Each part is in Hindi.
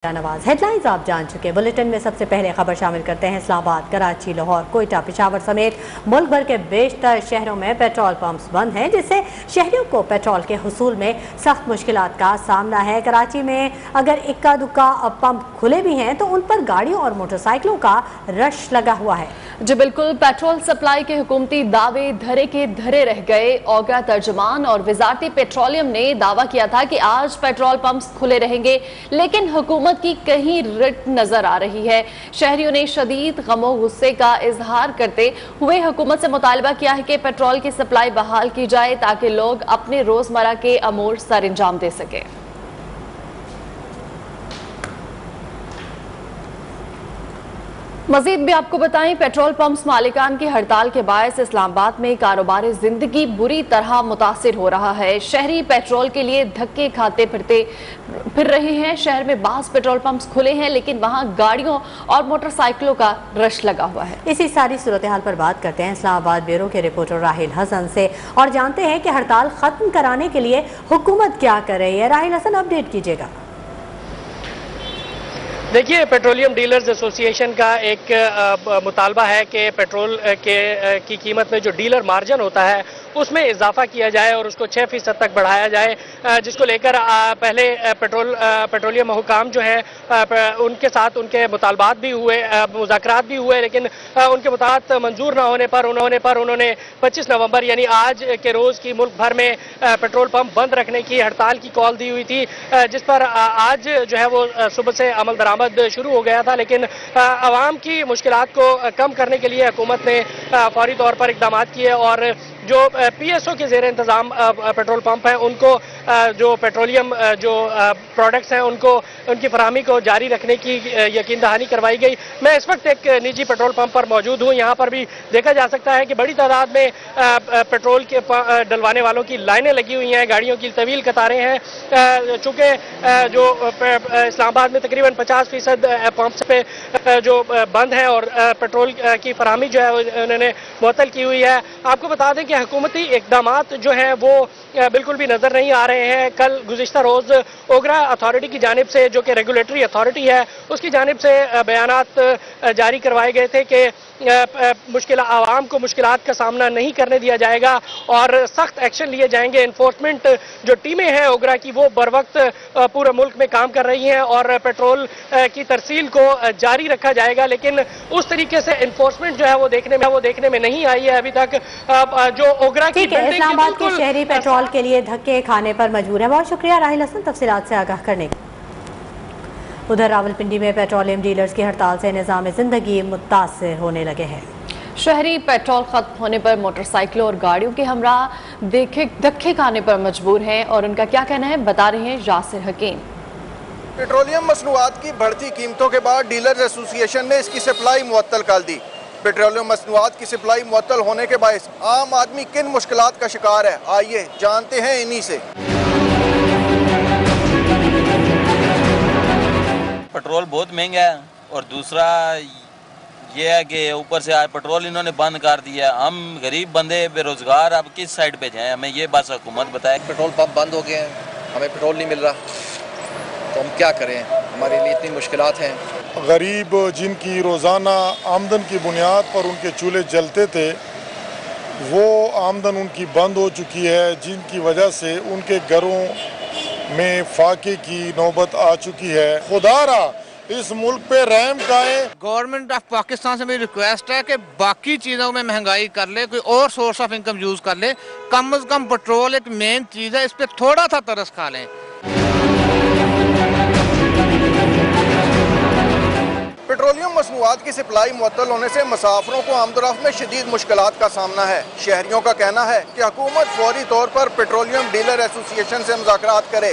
नवाज। हेडलाइंस आप जान चुके। बुलेटिन में सबसे पहले खबर शामिल करते हैं। इस्लामाबाद, कराची, लाहौर, कोयटा, पेशावर समेत मुल्क भर के बेशतर शहरों में पेट्रोल पंप्स बंद हैं, जिससे शहरियों को पेट्रोल के हुसूल में सख्त मुश्किलात का सामना है। कराची में अगर इक्का दुक्का पंप खुले भी हैं तो उन पर गाड़ियों और मोटरसाइकिलों का रश लगा हुआ है। जी बिल्कुल, पेट्रोल सप्लाई के हुकूमती दावे धरे के धरे रह गए। ओगरा तर्जुमान और वजारती पेट्रोलियम ने दावा किया था कि आज पेट्रोल पंप्स खुले रहेंगे, लेकिन हुकूमत की कहीं रिट नजर आ रही है। शहरियों ने शदीद गमो गुस्से का इजहार करते हुए हुकूमत से मुतालबा किया है कि पेट्रोल की सप्लाई बहाल की जाए ताकि लोग अपने रोजमर्रा के अमूर सर अंजाम दे सके। मजीद भी आपको बताएं, पेट्रोल पंप्स मालिकान की हड़ताल के बायस इस्लामाबाद में कारोबार जिंदगी बुरी तरह मुतासिर हो रहा है। शहरी पेट्रोल के लिए धक्के खाते फिर रहे हैं। शहर में बास पेट्रोल पंप्स खुले हैं, लेकिन वहां गाड़ियों और मोटरसाइकिलों का रश लगा हुआ है। इसी सारी सूरत हाल पर बात करते हैं इस्लामाबाद ब्यूरो के रिपोर्टर राहिल हसन से और जानते हैं कि हड़ताल खत्म कराने के लिए हुकूमत क्या कर रही है। राहिल हसन, अपडेट कीजिएगा। देखिए, पेट्रोलियम डीलर्स एसोसिएशन का एक मुतालबा है कि पेट्रोल की कीमत में जो डीलर मार्जिन होता है उसमें इजाफा किया जाए और उसको 6% तक बढ़ाया जाए, जिसको लेकर पहले पेट्रोलियम हुकाम जो है उनके साथ उनके मुतालबात भी हुए, मुज़ाकरात भी हुए, लेकिन उनके मुताबिक मंजूर न होने पर उन्होंने 25 नवंबर यानी आज के रोज़ की मुल्क भर में पेट्रोल पंप बंद रखने की हड़ताल की कॉल दी हुई थी, जिस पर आज जो है वो सुबह से अमल दरामद शुरू हो गया था। लेकिन आवाम की मुश्किलात को कम करने के लिए हुकूमत ने फौरी तौर पर इक़दाम किए और जो पीएसओ के ज़ेर इंतज़ाम पेट्रोल पंप हैं उनको जो पेट्रोलियम जो प्रोडक्ट्स हैं उनको उनकी फराहमी को जारी रखने की यकीन दहानी करवाई गई। मैं इस वक्त एक निजी पेट्रोल पंप पर मौजूद हूँ। यहाँ पर भी देखा जा सकता है कि बड़ी तादाद में पेट्रोल के डलवाने वालों की लाइनें लगी हुई हैं, गाड़ियों की तवील कतारें हैं। चूँकि जो इस्लामाबाद में तकरीबन 50% पंप्स पे जो बंद हैं और पेट्रोल की फराहमी जो है उन्होंने मुअत्तल की हुई है। आपको बता दें कि हुकूमती इक़दामात जो हैं वो बिल्कुल भी नज़र नहीं आ रहे हैं। कल गुज़िश्ता रोज़ ओगरा अथॉरिटी की जानिब से, जो कि रेगुलेटरी अथॉरिटी है, उसकी जानिब से बयानात जारी करवाए गए थे कि आवाम को मुश्किलात का सामना नहीं करने दिया जाएगा और सख्त एक्शन लिए जाएंगे। इन्फोर्समेंट जो टीमें हैं ओगरा की वो बर वक्त पूरे मुल्क में काम कर रही हैं और पेट्रोल की तरसील को जारी रखा जाएगा, लेकिन उस तरीके से इन्फोर्समेंट जो है वो देखने में नहीं आई है अभी तक। जो ओगरा की इस्लामाबाद के शहरी पेट्रोल के लिए धक्के खाने पर मजबूर है। बहुत शुक्रिया राहिल हसन तफसीलात से आगाह करने का। उधर रावलपिंडी में पेट्रोलियम डीलर्स की हड़ताल से निज़ाम ज़िंदगी मुतासिर होने लगे हैं। शहरी पेट्रोल खत्म होने पर मोटरसाइकिलों और गाड़ियों के हमरा धक्के खाने पर मजबूर हैं और उनका क्या कहना है बता रहे हैं यासिर हकीम। पेट्रोलियम मसनूआत की बढ़ती कीमतों के बाद डीलर्स एसोसिएशन ने इसकी सप्लाई मुअत्तल कर दी। पेट्रोलियम मसनूआत की सप्लाई मुअत्तल होने के बायस आम आदमी किन मुश्किलात का शिकार है, आइए जानते हैं इन्हीं से। पेट्रोल बहुत महंगा है और दूसरा ये है कि ऊपर से आज पेट्रोल इन्होंने बंद कर दिया। हम गरीब बंदे बेरोजगार अब किस साइड पे जाएं, हमें ये बस हुकूमत बताए। पेट्रोल पंप बंद हो गए हैं, हमें पेट्रोल नहीं मिल रहा, तो हम क्या करें, हमारे लिए इतनी मुश्किलात हैं। गरीब जिनकी रोज़ाना आमदन की बुनियाद पर उनके चूल्हे जलते थे वो आमदन उनकी बंद हो चुकी है, जिनकी वजह से उनके घरों में फाके की नौबत आ चुकी है। खुदारा इस मुल्क पे रहम करें। गवर्नमेंट ऑफ पाकिस्तान से मेरी रिक्वेस्ट है कि बाकी चीज़ों में महंगाई कर ले, कोई और सोर्स ऑफ इनकम यूज़ कर ले, कम से कम पेट्रोल एक मेन चीज़ है, इस पर थोड़ा सा तरस खा लें। पेट्रोलियम मसनूआत की सप्लाई मुअत्तल होने से मुसाफिरों को आमदोरफ्त में शदीद मुश्किलात का सामना है। शहरियों का कहना है कि हुकूमत फौरी तौर पर पेट्रोलियम डीलर एसोसिएशन से मुज़ाकरात करे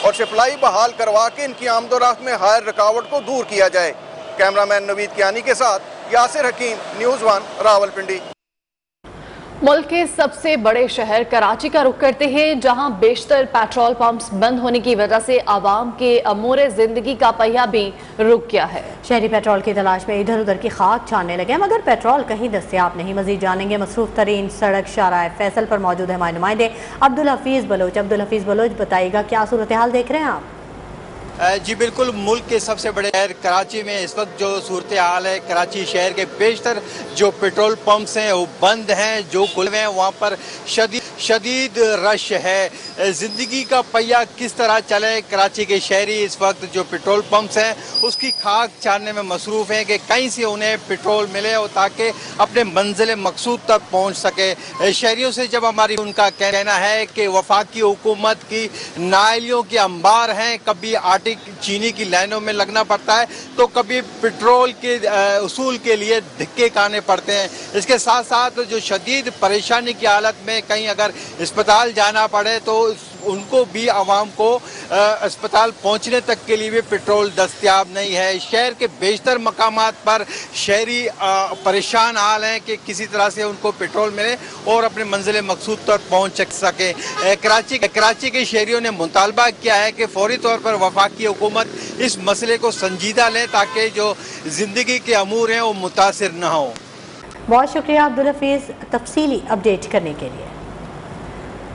और सप्लाई बहाल करवा के इनकी आमदोरफ्त में हायर रुकावट को दूर किया जाए। कैमरामैन नवीद कियानी के साथ यासिर हकीम, न्यूज़ 1 रावलपिंडी। मुल्क के सबसे बड़े शहर कराची का रुख करते हैं, जहां बेशतर पेट्रोल पंप्स बंद होने की वजह से आवाम के अमूर जिंदगी का पहिया भी रुक गया है। शहरी पेट्रोल की तलाश में इधर उधर की खाक छानने लगे मगर पेट्रोल कहीं दस्तयाब नहीं। मजीद जानेंगे मसरूफ तरीन सड़क शाहराह फैसल पर मौजूद है हमारे नुमाइंदे अब्दुल हफीज़ बलोच। बताइएगा क्या सूरत हाल देख रहे हैं आप? जी बिल्कुल, मुल्क के सबसे बड़े शहर कराची में इस वक्त जो सूरत हाल है, कराची शहर के बेशतर जो पेट्रोल पंप्स हैं वो बंद हैं, जो खुले हैं वहाँ पर शदीद रश है। ज़िंदगी का पहिया किस तरह चले, कराची के शहरी इस वक्त जो पेट्रोल पंप्स हैं उसकी खाक छानने में मसरूफ़ हैं कि कहीं से उन्हें पेट्रोल मिले और ताकि अपने मंजिल मकसूद तक पहुँच सके। शहरियों से जब हमारी उनका कहना है कि वफाकी हुकूमत की नालियों के अंबार हैं, कभी आटे चीनी की लाइनों में लगना पड़ता है तो कभी पेट्रोल के उसूल के लिए धक्के खाने पड़ते हैं। इसके साथ साथ जो शदीद परेशानी की हालत में कहीं अगर अस्पताल जाना पड़े तो उनको भी आवाम को अस्पताल पहुंचने तक के लिए भी पेट्रोल दस्तयाब नहीं है। शहर के बेशतर मकामात पर शहरी परेशान हाल हैं कि किसी तरह से उनको पेट्रोल मिले और अपने मंजिल मकसूद तक पहुंच सके। कराची के शहरियों ने मुतालबा किया है कि फौरी तौर पर वफाकी हुकूमत इस मसले को संजीदा लें ताकि जो ज़िंदगी के अमूर हैं वो मुतासिर न हो। बहुत शुक्रिया अब्दुल हफीज़ तफसीली अपडेट करने के लिए।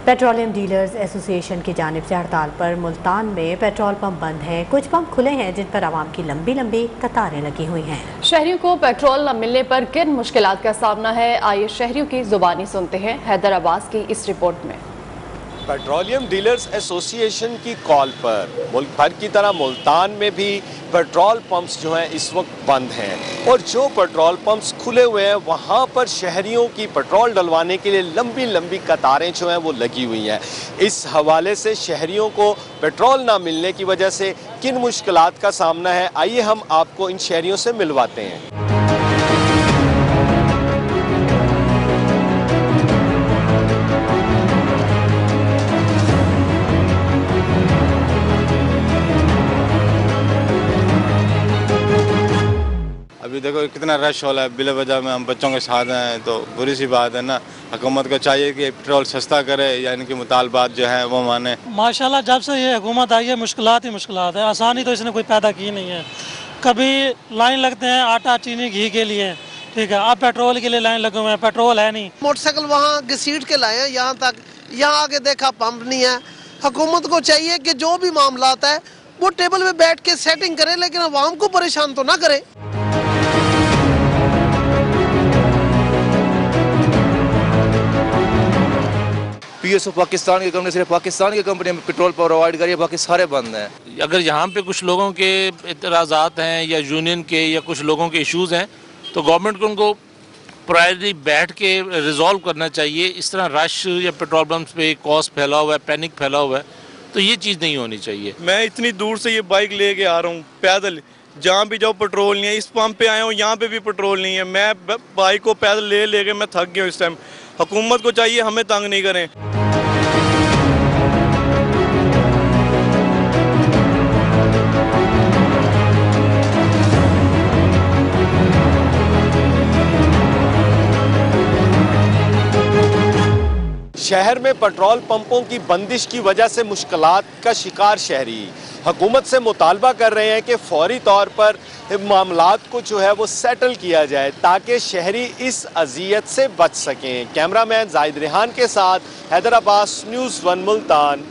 पेट्रोलियम डीलर्स एसोसिएशन की जानिब से हड़ताल पर मुल्तान में पेट्रोल पंप बंद हैं। कुछ पंप खुले हैं जिन पर आवाम की लंबी लंबी कतारें लगी हुई हैं। शहरियों को पेट्रोल न मिलने पर किन मुश्किलात का सामना है, आइए शहरियों की जुबानी सुनते हैं हैदर अब्बास की इस रिपोर्ट में। पेट्रोलियम डीलर्स एसोसिएशन की कॉल पर मुल्क भर की तरह मुल्तान में भी पेट्रोल पंप्स जो हैं इस वक्त बंद हैं और जो पेट्रोल पंप्स खुले हुए हैं वहाँ पर शहरियों की पेट्रोल डलवाने के लिए लंबी लंबी कतारें जो हैं वो लगी हुई हैं। इस हवाले से शहरियों को पेट्रोल ना मिलने की वजह से किन मुश्किलात का सामना है, आइए हम आपको इन शहरियों से मिलवाते हैं। अभी देखो कितना रश हो रहा है, बिला वजह में हम बच्चों के साथ हैं तो बुरी सी बात है ना। हुकूमत को चाहिए कि पेट्रोल सस्ता करे या इनकी मुतालबात जो है वो माने। माशाल्लाह जब से ये हुकूमत आई है मुश्किलात ही मुश्किलात है, आसानी तो इसने कोई पैदा की नहीं है। कभी लाइन लगते हैं आटा चीनी घी के लिए, ठीक है, अब पेट्रोल के लिए लाइन लगे हुए हैं, पेट्रोल है नहीं। मोटरसाइकिल वहाँ घसीट के लाए हैं यहाँ तक, यहाँ आगे देखा पंप नहीं है। हुकूमत को चाहिए कि जो भी मामलात है वो टेबल पे बैठ के सेटिंग करे, लेकिन अवाम को परेशान तो ना करे। पीएसओ पाकिस्तान की कंपनी सिर्फ पाकिस्तान की कंपनी में पेट्रोल प्रोवाइड करिए, बाकी सारे बंद हैं। अगर यहाँ पे कुछ लोगों के इतराज़ात हैं या यूनियन के या कुछ लोगों के इश्यूज़ हैं तो गवर्नमेंट को उनको प्रायोरिटी बैठ के रिजॉल्व करना चाहिए। इस तरह रश या पेट्रोल पंप्स पे कॉस्ट फैला हुआ है, पैनिक फैला हुआ है, तो ये चीज़ नहीं होनी चाहिए। मैं इतनी दूर से ये बाइक लेके आ रहा हूँ पैदल, जहाँ भी जाओ पेट्रोल नहीं है। इस पंप पे आया हूँ यहाँ पे भी पेट्रोल नहीं है। मैं बाइक को पैदल लेके मैं थक गया हूँ इस टाइम। हुकूमत को चाहिए हमें तंग नहीं करें। शहर में पेट्रोल पंपों की बंदिश की वजह से मुश्किलात का शिकार शहरी हुकूमत से मुतालबा कर रहे हैं कि फौरी तौर पर मामलात को जो है वो सेटल किया जाए ताकि शहरी इस अजियत से बच सकें। कैमरामैन जाहिद रेहान के साथ हैदर अब्बास, न्यूज़ 1 मुल्तान।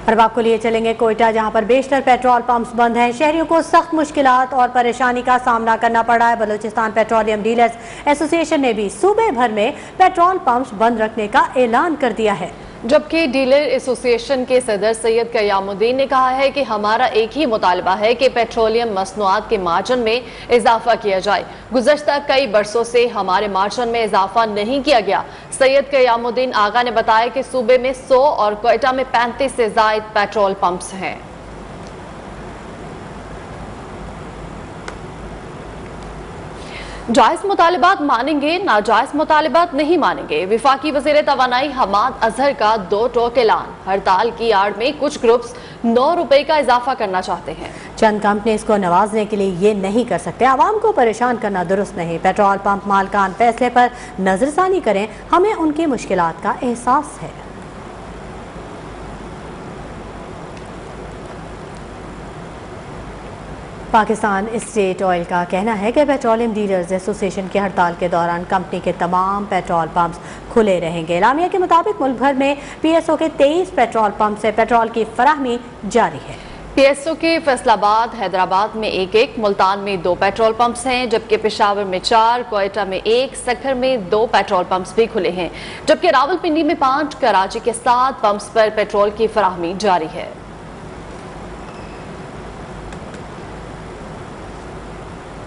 और आपको लिए चलेंगे कोयटा, जहां पर बेशतर पेट्रोल पंप्स बंद हैं। शहरियों को सख्त मुश्किलात और परेशानी का सामना करना पड़ा है। बलूचिस्तान पेट्रोलियम डीलर्स एसोसिएशन ने भी सूबे भर में पेट्रोल पंप्स बंद रखने का ऐलान कर दिया है, जबकि डीलर एसोसिएशन के सदर सैयद कयामुद्दीन ने कहा है कि हमारा एक ही मुतालबा है कि पेट्रोलियम मसनूआत के मार्जिन में इजाफा किया जाए। गुज़श्ता कई बरसों से हमारे मार्जिन में इजाफा नहीं किया गया। सैयद कयामुद्दीन आगा ने बताया कि सूबे में 100 और कोयटा में 35 से ज़ायद पेट्रोल पंप्स हैं। जायज़ मुतालिबात मानेंगे, नाजायज़ मुतालिबात नहीं मानेंगे। विफाकी वज़ीर तवानाई हमाद अजहर का 2 टोक ऐलान। हड़ताल की आड़ में कुछ ग्रुप्स 9 रुपए का इजाफा करना चाहते हैं। चंद कंपनीज को नवाजने के लिए ये नहीं कर सकते। आवाम को परेशान करना दुरुस्त नहीं। पेट्रोल पंप मालकान फैसले पर नजरसानी करें, हमें उनकी मुश्किलात का एहसास है। पाकिस्तान स्टेट ऑयल का कहना है कि पेट्रोलियम डीलर्स एसोसिएशन की हड़ताल के दौरान कंपनी के तमाम पेट्रोल पंप्स खुले रहेंगे। एलामिया के मुताबिक मुल्क भर में पीएसओ के 23 पेट्रोल पंप से पेट्रोल की फराहमी जारी है। पीएसओ के फैसलाबाद, हैदराबाद में 1-1, मुल्तान में 2 पेट्रोल पंप्स हैं, जबकि पेशावर में 4, क्वेटा में 1, सखर में 2 पेट्रोल पंप्स भी खुले हैं, जबकि रावलपिंडी में 5, कराची के 7 पंप्स पर पेट्रोल की फराहमी जारी है।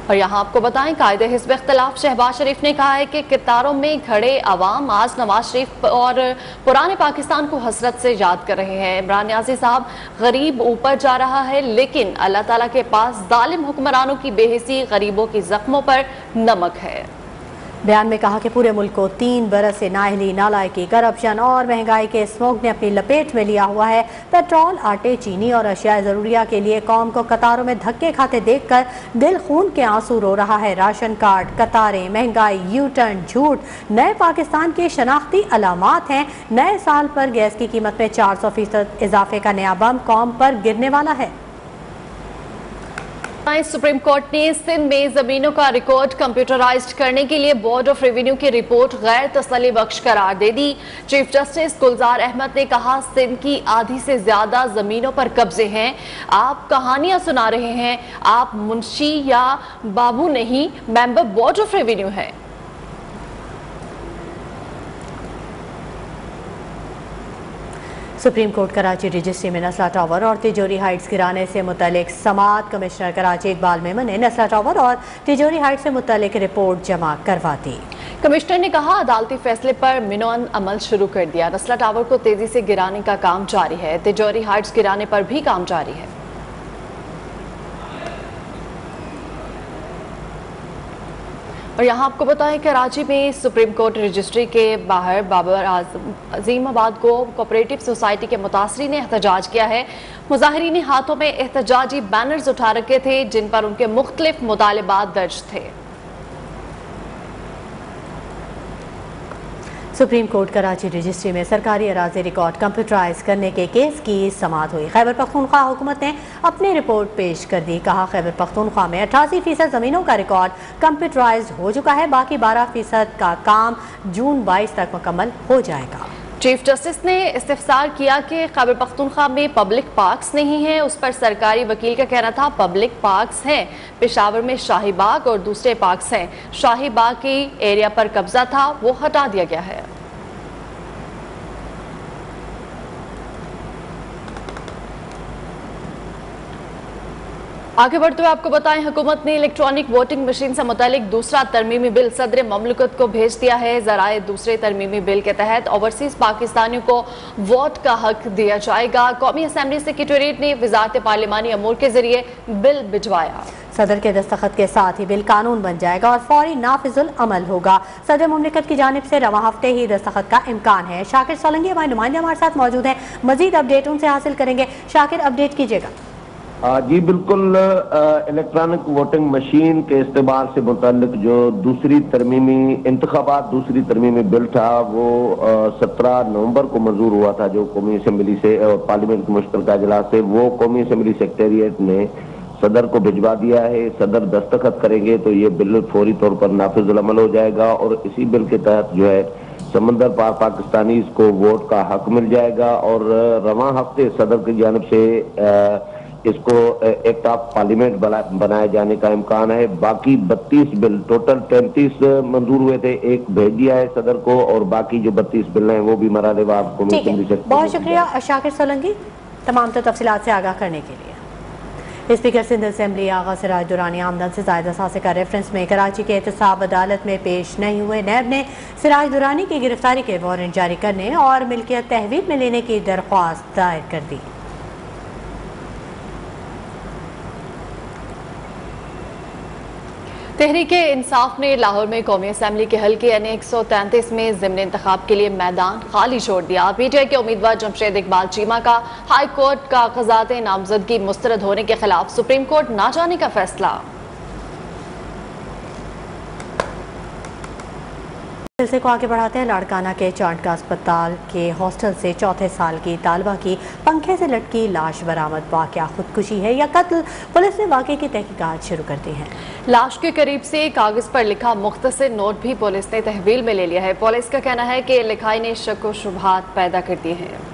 और यहाँ आपको बताएं, कायदे हिज़्ब इख्तिलाफ शहबाज शरीफ ने कहा है कि कतारों में खड़े अवाम आज नवाज शरीफ और पुराने पाकिस्तान को हसरत से याद कर रहे हैं। इमरान नियाज़ी साहब, गरीब ऊपर जा रहा है, लेकिन अल्लाह ताला के पास जालिम हुक्मरानों की बेहिसी गरीबों की जख्मों पर नमक है। बयान में कहा कि पूरे मुल्क को 3 बरस से नाअहली, नालायकी, करप्शन और महंगाई के स्मोक ने अपनी लपेट में लिया हुआ है। पेट्रोल, आटे, चीनी और अशिया ज़रूरिया के लिए कौम को कतारों में धक्के खाते देखकर दिल खून के आंसू रो रहा है। राशन कार्ड, कतारें, महंगाई, यू टर्न, झूठ नए पाकिस्तान के शनाख्ती अलामात हैं। नए साल पर गैस की कीमत में 400% इजाफे का नया बम कौम पर गिरने वाला है। सुप्रीम कोर्ट ने सिंध में जमीनों का रिकॉर्ड कंप्यूटराइज्ड करने के लिए बोर्ड ऑफ रेवेन्यू की रिपोर्ट गैर तसल्ली बख्श करार दे दी। चीफ जस्टिस गुलजार अहमद ने कहा, सिंध की आधी से ज्यादा जमीनों पर कब्जे हैं। आप कहानियां सुना रहे हैं, आप मुंशी या बाबू नहीं, मेंबर बोर्ड ऑफ रेवेन्यू है। सुप्रीम कोर्ट कराची रजिस्ट्री में नस्ला टावर और तिजोरी हाइट्स गिराने से मुतल्लिक समाअत कमिश्नर कराची इकबाल मेमन ने नस्ला टावर और तिजोरी हाइट्स से मुतल्लिक रिपोर्ट जमा करवा दी। कमिश्नर ने कहा, अदालती फैसले पर मिनोअन अमल शुरू कर दिया। नस्ला टावर को तेजी से गिराने का काम जारी है, तिजोरी हाइट्स गिराने पर भी काम जारी है। और यहाँ आपको बताएं, कराची में सुप्रीम कोर्ट रजिस्ट्री के बाहर बाबर अजीमाबाद को कोऑपरेटिव सोसाइटी के मुतासरीन ने एहतजाज किया है। मुजाहिरीन हाथों में एहतजाजी बैनर्स उठा रखे थे, जिन पर उनके मुख्तलिफ मुतालबात दर्ज थे। सुप्रीम कोर्ट कराची रजिस्ट्री में सरकारी अराज़ी रिकॉर्ड कंप्यूटराइज करने के केस की समाअत हुई। खैबर पख्तूनख्वा हुकूमत ने अपनी रिपोर्ट पेश कर दी। कहा, खैबर पख्तूनख्वा में 88% ज़मीनों का रिकॉर्ड कंप्यूटराइज हो चुका है, बाकी 12% का काम जून 22 तक मुकम्मल हो जाएगा। चीफ जस्टिस ने इस्तिफसार किया कि खैबर पख्तूनख्वा में पब्लिक पार्क्स नहीं है। उस पर सरकारी वकील का कहना था पब्लिक पार्क्स हैं। पेशावर में शाही बाग और दूसरे पार्क्स हैं। शाही बाग की एरिया पर कब्जा था, वो हटा दिया गया है। आगे बढ़ते हुए आपको बताएं, हुकूमत ने इलेक्ट्रॉनिक वोटिंग मशीन से मुतालिक दूसरा तरमीमी बिल सदर ममलकत को भेज दिया है। जराए दूसरे तरमीमी बिल के तहत ओवरसीज पाकिस्तानियों को वोट का हक दिया जाएगा। कौमी असम्बली सेक्रेटेरिएट ने वजारत पार्लिमानी अमूर के जरिए बिल भिजवाया। सदर के दस्तखत के साथ ही बिल कानून बन जाएगा और फौरी नाफिजुल अमल होगा। सदर मुमलिकत की जानिब से रवा हफ्ते ही दस्तखत का इम्कान है। शाकिर सोलंकी हमारे नुमाइंदे हमारे साथ मौजूद हैं, मजीद अपडेट उनसे हासिल करेंगे। शाकिर, अपडेट कीजिएगा। जी बिल्कुल, इलेक्ट्रॉनिक वोटिंग मशीन के इस्तेमाल से मुताल्लिक जो दूसरी तरमीमी बिल था वो 17 नवंबर को मंजूर हुआ था, जो कौमी असम्बली से और पार्लियामेंट के मुश्तरका इजलास से, वो कौमी असम्बली सेक्रेटेरिएट ने सदर को भिजवा दिया है। सदर दस्तखत करेंगे तो ये बिल फौरी तौर पर नाफिजुल अमल हो जाएगा और इसी बिल के तहत जो है समंदर पार पाकिस्तानीज को वोट का हक मिल जाएगा। और रवां हफ्ते सदर की जानिब से इसको एक्ट ऑफ पार्लियामेंट बनाए जाने का इम्कान है। बाकी 32 बिल, टोटल 33 मंजूर हुए थे, एक भेज दिया है सदर को और बाकी जो 32 बिल हैं वो भी मरालेवार कौमी असम्बली से। बहुत शुक्रिया शाकिर सोलंकी तमाम तफसीलात से आगाह करने के लिए। स्पीकर सिंध असम्बली आगा सिराज दुरानी आमदन से ज़ायद असासे का रेफरेंस में कराची के एहतसाब अदालत में पेश नहीं हुए। नैब ने सिराज दुरानी की गिरफ्तारी के वारंट जारी करने और मिल्कियत तहवील में लेने की दरख्वास्त दायर कर दी। तहरीके इंसाफ ने लाहौर में कौमी असम्बली के हल्के यानी 133 में ज़िमनी इंतखाब के लिए मैदान खाली छोड़ दिया। पीटीआई के उम्मीदवार जमशेद इकबाल चीमा का हाई कोर्ट का कागजात नामजदगी मुस्तरद होने के खिलाफ सुप्रीम कोर्ट ना जाने का फैसला। सिलसिले को आगे बढ़ाते हैं। लाड़काना के चांटका अस्पताल के हॉस्टल से चौथे साल की तालिबा की पंखे से लटकी लाश बरामद। वाकया खुदकुशी है या कत्ल, पुलिस ने वाकये की तहकीकात शुरू कर दी है। लाश के करीब से कागज पर लिखा मुख्तसर नोट भी पुलिस ने तहवील में ले लिया है। पुलिस का कहना है कि लिखाई ने शक व शुबहात पैदा कर दिए हैं।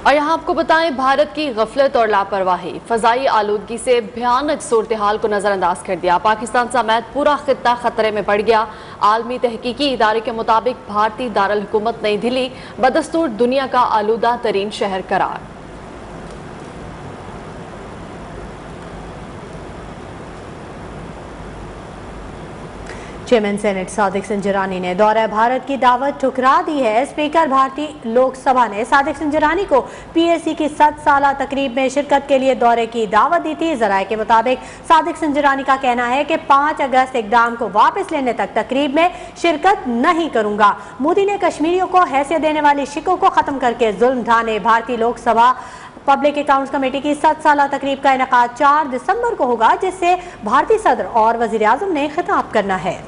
और यहाँ आपको बताएं, भारत की गफलत और लापरवाही फजाई आलूदगी से भयानक सूरत हाल को नजरअंदाज कर दिया। पाकिस्तान समेत पूरा खित्ता खतरे में पड़ गया। आलमी तहकीकी इदारे के मुताबिक भारतीय दारुल हुकूमत नई दिल्ली बदस्तूर दुनिया का आलूदा तरीन शहर करार। चेयरमैन सेनेट सादिक संजरानी ने दौरा भारत की दावत ठुकरा दी है। स्पीकर भारतीय लोकसभा ने सादिक संजरानी को पीएसी की 7 साला तकरीब में शिरकत के लिए दौरे की दावत दी थी। जराये के मुताबिक सादिक संजरानी का कहना है कि 5 अगस्त इकदाम को वापस लेने तक तकरीब में शिरकत नहीं करूंगा। मोदी ने कश्मीरियों को हैसियत देने वाली शिकों को खत्म करके जुल्म ढाने। भारतीय लोकसभा पब्लिक अकाउंट्स कमेटी की 7 साला तकरीब का इनेकाद 4 दिसंबर को होगा, जिससे भारतीय सदर और वजीर आजम ने खिताब करना है।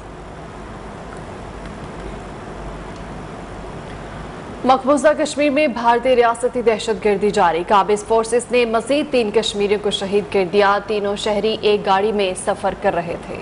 मकबूजा कश्मीर में भारतीय रियासती दहशतगर्दी जारी। काबिज फोर्सेस ने मजीद 3 कश्मीरियों को शहीद कर दिया। तीनों शहरी एक गाड़ी में सफर कर रहे थे।